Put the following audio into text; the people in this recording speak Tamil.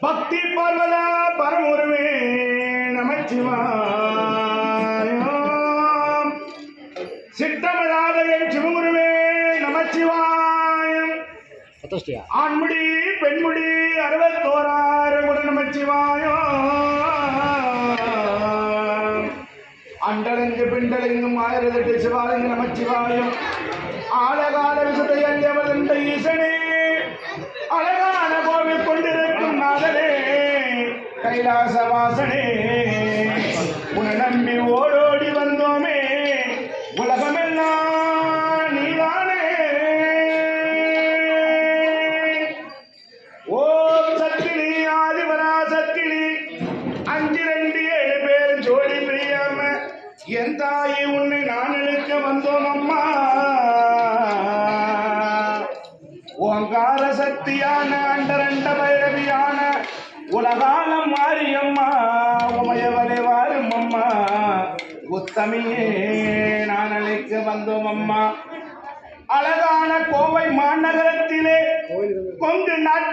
பக்தி பார்வதா பரமுருவே நமச்சிவாயம். சித்தமதாதையன் சிவகுருவே நமச்சிவாயம். ஆண்முடி பெண்முடி 61 குரு நமச்சிவாயம். அண்டலங்கு பிண்டலெங்கும் 1008 சிவாலங்கு நமச்சிவாயம். ஆழகால விசுதை அஞ்சவந்த ஈசனே, அழகான கோவில் கொண்டிருக்கும் நாதனே, கைலாசவாசனே, உன்னை நம்பி ஓடோடி வந்தோமே, உலகமெல்லாம் நீதானே. ஓம் சத்தினி ஆதிபரா சத்தினி 527 பேர் ஜோடி பிரியாம என் தாயை உன்னை நான் இழுக்க வந்தோம் அம்மா. ஓங்கார சக்தியான அண்டரண்ட பைரவியான உலகாலம் மாரியம்மா, உமையவரை வாரும் அம்மா. உத்தமியே நான் அழைக்க வந்தோம் அம்மா. அழகான கோவை மாநகரத்திலே கொங்கு நாட்டு